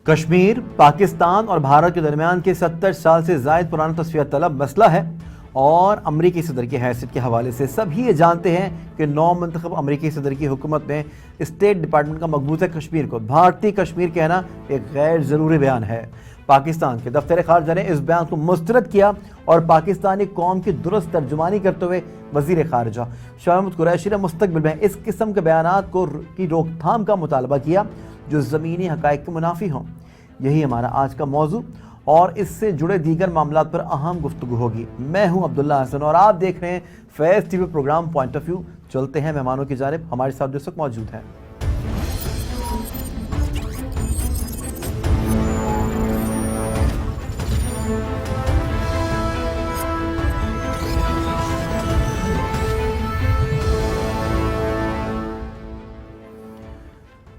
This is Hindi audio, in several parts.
कश्मीर पाकिस्तान और भारत के दरमियान के 70 साल से जायद पुराना तस्वीर तलब मसला है और अमरीकी सदर की हैसियत के हवाले से सभी ये जानते हैं कि नौ मंतखब अमरीकी सदर की हुकूमत में स्टेट डिपार्टमेंट का मकबूजा कश्मीर को भारतीय कश्मीर कहना एक गैर ज़रूरी बयान है। पाकिस्तान के दफ्तर खारजा ने इस बयान को मुस्तरद किया और पाकिस्तानी कौम की दुरुस्त तर्जुमानी करते हुए वज़ीर खारजा शाह महमूद कुरैशी ने मुस्तकबिल में इस किस्म के बयानात की रोकथाम का मुतालबा किया जो ज़मीनी हक़ाइक़ के मुनाफी हों। यही हमारा आज का मौजू और इससे जुड़े दीगर मामलात पर अहम गुफ्तगू होगी। मैं हूं अब्दुल्ला हसन और आप देख रहे हैं Faiz TV programme point of view. चलते हैं मेहमानों की जानिब। हमारे साथ जो वक्त मौजूद हैं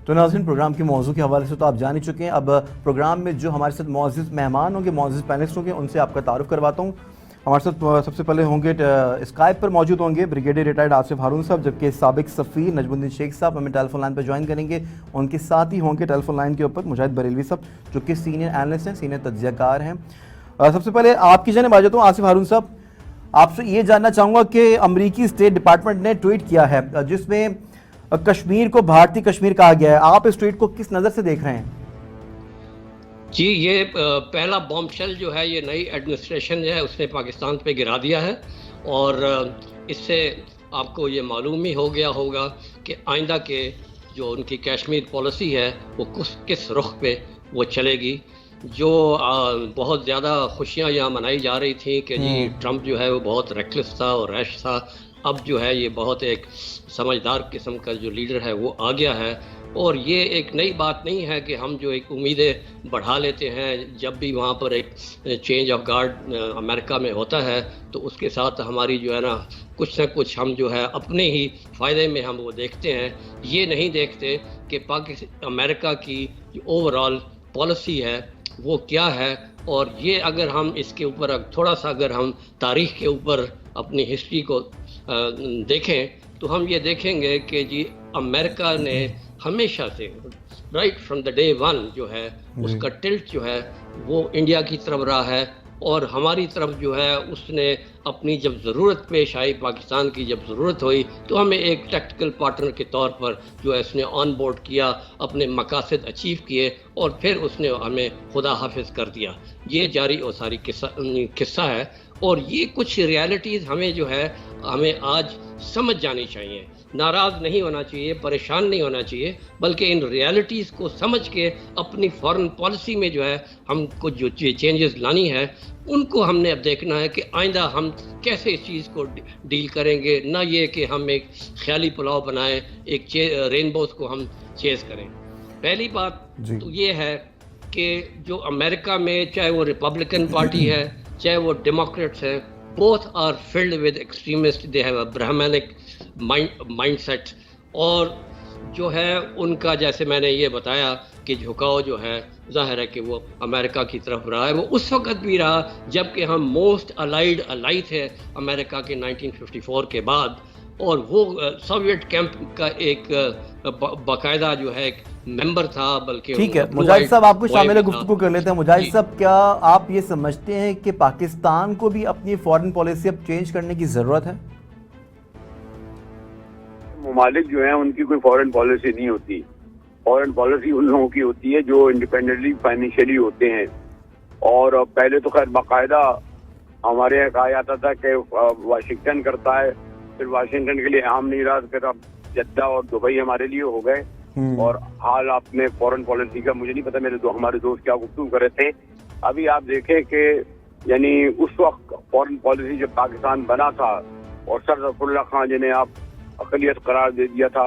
तो नाज़रीन, प्रोग्राम के मौजू के हवाले से तो आप जान ही चुके हैं। अब प्रोग्राम में जो हमारे साथ मौजूद मेहमान होंगे, मौजूद पैनलिस्ट होंगे, उनसे आपका तारुफ करवाता हूँ। हमारे साथ सबसे पहले होंगे स्काइप पर मौजूद होंगे ब्रिगेडियर रिटायर्ड आसिफ हारून साहब, जबकि साबिक सफ़ीर नजमुद्दीन शेख साहब हमें टेलीफोन लाइन पर ज्वाइन करेंगे। उनके साथ ही होंगे टेलीफोन लाइन के ऊपर मुजाहिद बरेलवी साहब, जो कि सीनियर एनालिस्ट हैं, सीनियर तज्ज़ियाकार हैं। सबसे पहले आपकी जानिब आ जाता हूँ आसिफ हारून साहब, आपसे ये जानना चाहूँगा कि अमरीकी स्टेट डिपार्टमेंट ने ट्वीट किया है जिसमें कश्मीर को भारतीय कश्मीर कहा गया है। आप इस ट्वीट को किस नज़र से देख रहे हैं? जी, ये पहला बॉम्बशेल जो है ये नई एडमिनिस्ट्रेशन जो है उसने पाकिस्तान पे गिरा दिया है और इससे आपको ये मालूम ही हो गया होगा कि आइंदा के जो उनकी कश्मीर पॉलिसी है वो किस रुख पे वो चलेगी। जो बहुत ज़्यादा खुशियाँ यहाँ मनाई जा रही थी कि जी ट्रंप जो है वो बहुत रेकलेस था और रैश था, अब जो है ये बहुत एक समझदार किस्म का जो लीडर है वो आ गया है। और ये एक नई बात नहीं है कि हम जो एक उम्मीदें बढ़ा लेते हैं जब भी वहाँ पर एक चेंज ऑफ गार्ड अमेरिका में होता है तो उसके साथ हमारी जो है ना कुछ हम जो है अपने ही फ़ायदे में हम वो देखते हैं, ये नहीं देखते कि अमेरिका की जो ओवरऑल पॉलिसी है वो क्या है। और ये अगर हम इसके ऊपर थोड़ा सा अगर हम तारीख़ के ऊपर अपनी हिस्ट्री को देखें तो हम ये देखेंगे कि जी अमेरिका ने हमेशा से right from the day one जो है उसका टिल्ट जो है वो इंडिया की तरफ रहा है और हमारी तरफ जो है उसने अपनी जब ज़रूरत पेश आई, पाकिस्तान की जब ज़रूरत हुई तो हमें एक टैक्टिकल पार्टनर के तौर पर जो है उसने ऑन बोर्ड किया, अपने मकासद अचीव किए और फिर उसने हमें खुदा हाफिज कर दिया। ये जारी और सारी किस्सा है और ये कुछ रियलिटीज़ हमें जो है हमें आज समझ जानी चाहिए। नाराज़ नहीं होना चाहिए, परेशान नहीं होना चाहिए, बल्कि इन रियलिटीज़ को समझ के अपनी फॉरेन पॉलिसी में जो है हमको जो चेंजेस लानी है उनको हमने अब देखना है कि आइंदा हम कैसे इस चीज़ को डील करेंगे, ना ये कि हम एक ख्याली पुलाव बनाएं, एक रेनबोज को हम चेज़ करें। पहली बात तो ये है कि जो अमेरिका में चाहे वो रिपब्लिकन पार्टी है चाहे वो डेमोक्रेट्स हैं, both are filled with extremist, they have a Brahminical mindset और जो है उनका जैसे मैंने ये बताया कि झुकाव जो है जाहिर है कि वो अमेरिका की तरफ रहा है। वो उस वक़्त भी रहा जबकि हम मोस्ट अलाइड अलाई थे अमेरिका के 1954 के बाद और वो सोवियत कैंप का एक बाकायदा जो है एक मेंबर था। बल्कि ठीक है मुजाहिद साहब, आपको शामिल गुफ्तगू कर लेते हैं। मुजाहिद साहब, क्या आप ये समझते हैं कि पाकिस्तान को भी अपनी फॉरेन पॉलिसी अब चेंज करने की ज़रूरत है? ममालिक जो हैं उनकी कोई फॉरेन पॉलिसी नहीं होती। फॉरेन पॉलिसी उन लोगों की होती है जो इंडिपेंडेंटली फाइनेंशियली होते हैं। और पहले तो खैर बाकायदा हमारे यहाँ कहा जाता था कि वाशिंगटन करता है, फिर वाशिंगटन के लिए आम नहीं रहा, फिर अब जद्दा और दुबई हमारे लिए हो गए। और हाल आपने फॉरेन पॉलिसी का मुझे नहीं पता, हमारे दोस्त क्या गुफ्तगू कर रहे थे। अभी आप देखें कि यानी उस वक्त फॉरेन पॉलिसी जब पाकिस्तान बना था और सर ज़फ़रुल्लाह खान जिन्हें आप अक़लियत करार दे दिया था,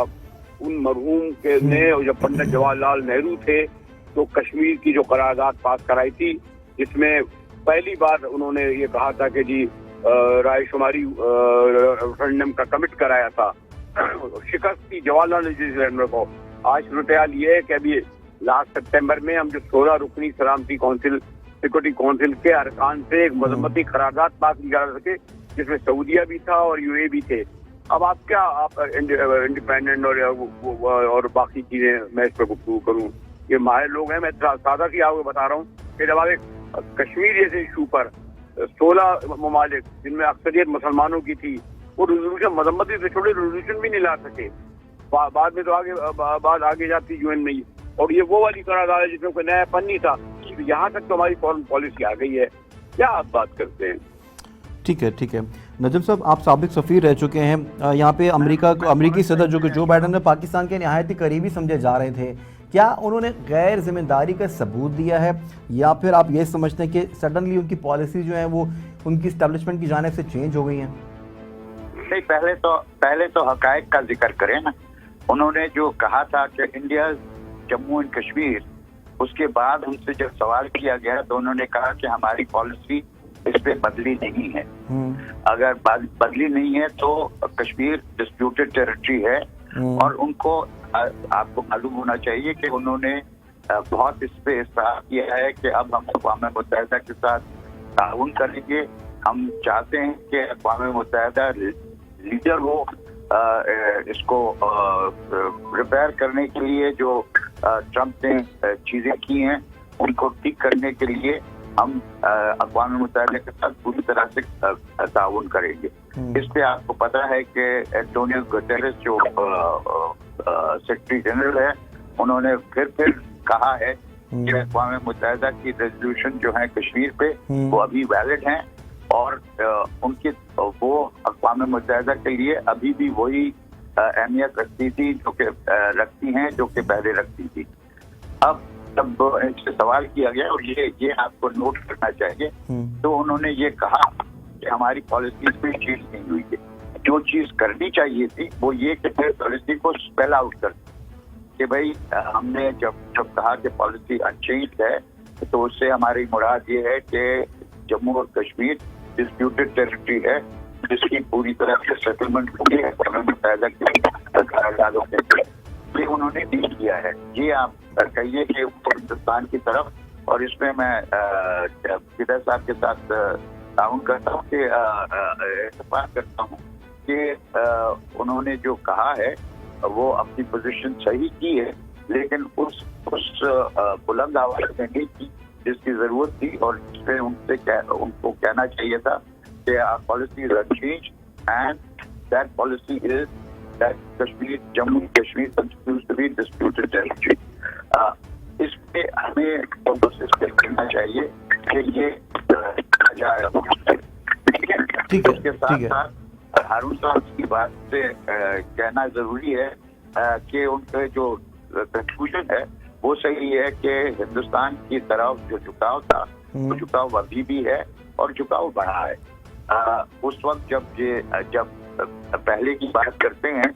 उन मरहूम के ने जब पंडित जवाहरलाल नेहरू थे तो कश्मीर की जो करारदाद पास कराई थी जिसमें पहली बार उन्होंने ये कहा था कि जी रायशुमारी रेफरेंडम का कमिट कराया था। शिकस्त थी जवाहरलाल नेहरू को। आज सूरत हाल ये है कि अभी लास्ट सितंबर में हम जो 16 रुकनी सलामती काउंसिल सिक्योरिटी काउंसिल के अरकान से एक मजम्मती करारदाद पास नहीं करा सके जिसमें सऊदीया भी था और यूएई भी थे। अब आप क्या आप इंडिपेंडेंट और बाकी चीजें मैं इस पर गुफ्तगू करूँ ये माहिर लोग हैं। मैं सादा सी आपको बता रहा हूँ कि जब आप कश्मीर जैसे इशू पर 16 ममालिक जिनमें अक्सरियत मुसलमानों की थी, वो रेजोल्यूशन मजम्मत भी छोड़े रेजोल्यूशन भी नहीं ला सके। बाद में तो बात आगे जाती यूएन में ही, और ये वो वाली करारदाद है जिसमें कोई नयापन नहीं था। यहाँ तक तो हमारी फॉरेन पॉलिसी आ गई है, क्या आप बात करते हैं? ठीक है, ठीक है। नजम साहब, आप साबिक सफ़ीर रह चुके हैं यहाँ पे। अमरीकी सदर जो कि जो बाइडन ने पाकिस्तान के नहायत ही करीबी समझे जा रहे थे, क्या उन्होंने गैर जिम्मेदारी का सबूत दिया है, या फिर आप ये समझते हैं कि सडनली उनकी पॉलिसी जो है वो उनकी इस्टेब्लिशमेंट की जानिब से चेंज हो गई हैं? नहीं, पहले तो हकायक का जिक्र करें ना। उन्होंने जो कहा था कि इंडिया जम्मू एंड कश्मीर, उसके बाद उनसे जब सवाल किया गया तो उन्होंने कहा कि हमारी पॉलिसी इस पे बदली नहीं है। अगर बदली नहीं है तो कश्मीर डिस्प्यूटेड टेरिटरी है। और उनको आपको मालूम होना चाहिए कि उन्होंने बहुत इस पे इस्तेमाल किया है कि अब हम अक़वाम मुत्तहिदा के साथ ताउन करेंगे। हम चाहते हैं कि अक़वाम मुत्तहिदा लीडर हो इसको रिपेयर करने के लिए जो ट्रम्प ने चीजें की हैं उनको ठीक करने के लिए हम अक़वाम मुत्तहिदा के साथ पूरी तरह से ताउन करेंगे। इस पे आपको पता है कि एंटोनियो गुटेरेस जो सेक्रेटरी जनरल है, उन्होंने फिर कहा है कि अक़वाम मुत्तहिदा की रेजोल्यूशन जो है कश्मीर पे वो अभी वैलिड हैं, और उनकी वो अक़वाम मुत्तहिदा के लिए अभी भी वही अहमियत रखती थी जो कि रखती हैं जो कि पहले रखती थी। अब जब इनसे सवाल किया गया, और ये आपको नोट करना चाहिए, तो उन्होंने ये कहा कि हमारी पॉलिसी में चेंज नहीं हुई है। जो चीज करनी चाहिए थी वो ये कि पॉलिसी को स्पेल आउट कर कि भाई हमने जब कहा कि पॉलिसी अनचेंज्ड है, तो उससे हमारी मुराद ये है कि जम्मू और कश्मीर डिस्प्यूटेड टेरिटरी है जिसकी पूरी तरह से सेटलमेंट हुई है मुत्तहिदा के करारदादों के। ये उन्होंने नहीं किया है। ये आप कहिए कि हिंदुस्तान की तरफ, और इसमें मैं फिदा साहब के साथ ताउन करता हूँ कि इत्तेफाक करता हूँ कि उन्होंने जो कहा है वो अपनी पोजीशन सही की है, लेकिन उस बुलंद आवाज में नहीं की जिसकी जरूरत थी, और इस पे उनको कहना चाहिए था कि policy is unchanged and that policy is that Kashmir Jammu Kashmir continues to be disputed territory. इस पे हमें कोशिश करना चाहिए कि ये ठीक है। उसके साथ साथ हारून साहब की बात से कहना जरूरी है कि उनके जो कंक्लूजन है वो सही है कि हिंदुस्तान की तरफ जो झुकाव था वो झुकाव अभी भी है और झुकाव बढ़ा है। उस वक्त जब पहले की बात करते हैं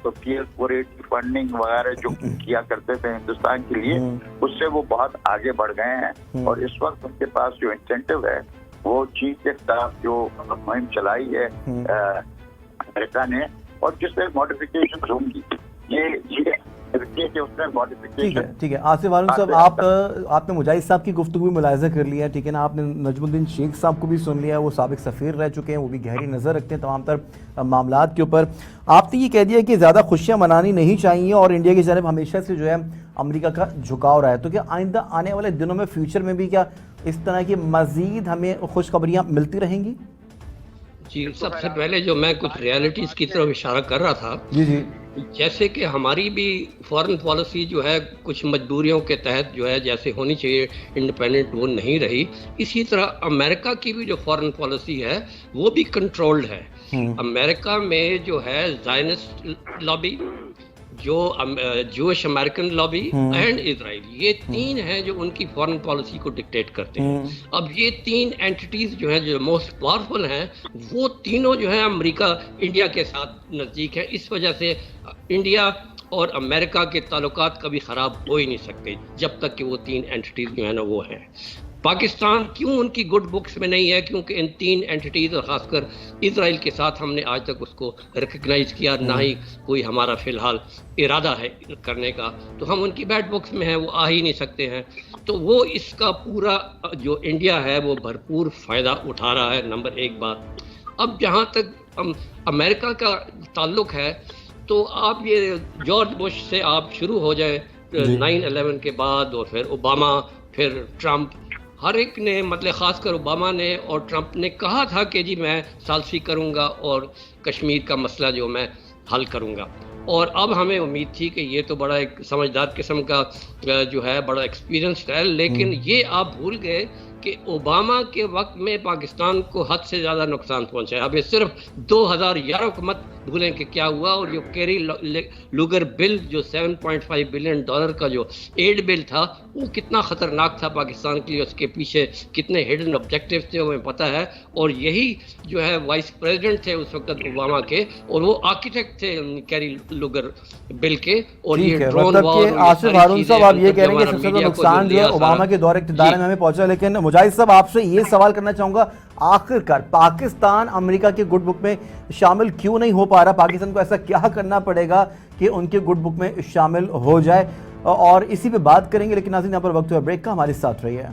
तो PL480 फंडिंग वगैरह जो किया करते थे हिंदुस्तान के लिए, उससे वो बहुत आगे बढ़ गए हैं। और इस वक्त उनके पास जो इंसेंटिव है वो चीन के खिलाफ जो मुहिम चलाई है अमेरिका ने, और जिसमें मॉडिफिकेशन होंगी, ये ठीक है। आसिफ हारून साहब, आपने मुजाहिद साहब की गुफ्तगू में मुलाहिजा कर लिया, ठीक है ना। आपने नजमुद्दीन शेख साहब को भी सुन लिया, वो साबिक सफ़ीर रह चुके हैं, वो भी गहरी नज़र रखते हैं तमाम तर मामलात के ऊपर। आपने ये कह दिया कि ज़्यादा खुशियाँ मनानी नहीं चाहिए और इंडिया की जानब हमेशा से जो है अमेरिका का झुकाव रहा है, तो क्या आइंदा आने वाले दिनों में फ्यूचर में भी क्या इस तरह की मज़ीद हमें खुशखबरियाँ मिलती रहेंगी? जी, सबसे पहले जो मैं कुछ रियलिटीज़ की तरफ इशारा कर रहा था, जी, जैसे कि हमारी भी फॉरेन पॉलिसी जो है कुछ मजबूरियों के तहत जो है जैसे होनी चाहिए इंडिपेंडेंट वो नहीं रही, इसी तरह अमेरिका की भी जो फॉरेन पॉलिसी है वो भी कंट्रोल्ड है। अमेरिका में जो है ज़ायनिस्ट लॉबी, जो Jewish American lobby and Israel, ये तीन हैं जो उनकी फॉरेन पॉलिसी को डिक्टेट करते हैं। अब ये तीन एंटिटीज जो हैं जो मोस्ट पावरफुल हैं, वो तीनों जो हैं अमेरिका इंडिया के साथ नज़दीक हैं। इस वजह से इंडिया और अमेरिका के ताल्लुकात कभी ख़राब हो ही नहीं सकते जब तक कि वो तीन एंटिटीज जो है ना वो हैं। पाकिस्तान क्यों उनकी गुड बुक्स में नहीं है? क्योंकि इन तीन एंटिटीज़ और ख़ासकर इजराइल के साथ हमने आज तक उसको रिकग्नाइज़ किया, ना ही कोई हमारा फ़िलहाल इरादा है करने का, तो हम उनकी बैड बुक्स में हैं, वो आ ही नहीं सकते हैं। तो वो इसका पूरा जो इंडिया है वो भरपूर फ़ायदा उठा रहा है, नंबर एक बात। अब जहाँ तक अमेरिका का ताल्लुक़ है, तो आप ये जॉर्ज बुश से आप शुरू हो जाए 9/11 के बाद, और फिर ओबामा, फिर ट्रंप, हर एक ने, मतलब ख़ासकर ओबामा ने और ट्रंप ने कहा था कि जी मैं सालसी करूंगा और कश्मीर का मसला जो मैं हल करूंगा। और अब हमें उम्मीद थी कि ये तो बड़ा एक समझदार किस्म का जो है बड़ा एक्सपीरियंस्ड है, लेकिन ये आप भूल गए कि ओबामा के वक्त में पाकिस्तान को हद से ज़्यादा नुकसान पहुंचा है। अब ये सिर्फ 2011 को मत भूलें कि क्या हुआ, और जो कैरी लुगर बिल जो $7.5 बिलियन का जो एड बिल था, वो कितना ख़तरनाक था पाकिस्तान के लिए, उसके पीछे कितने हिडन ऑब्जेक्टिव थे हमें पता है। और यही जो है वाइस प्रेसिडेंट थे उस वक्त ओबामा के, और वो आर्किटेक्ट थे कैरी लुगर बिल के। और ये ड्रोन वॉर, आसिफ हारून साहब, आप ये कह रहे हैं कि सबसे ज्यादा नुकसान जो है ओबामा के दौरे इक़्तिदार में हमें पहुंचा, लेकिन मुजाहिद साहब आपसे ये सवाल करना चाहूंगा, आखिरकार पाकिस्तान अमेरिका के गुड बुक में शामिल क्यों नहीं हो पा रहा? पाकिस्तान को ऐसा क्या करना पड़ेगा कि उनके गुड बुक में शामिल हो जाए? और इसी पे बात करेंगे, लेकिन नाज़रीन यहाँ पर वक्त हुआ ब्रेक का, हमारे साथ रहिए।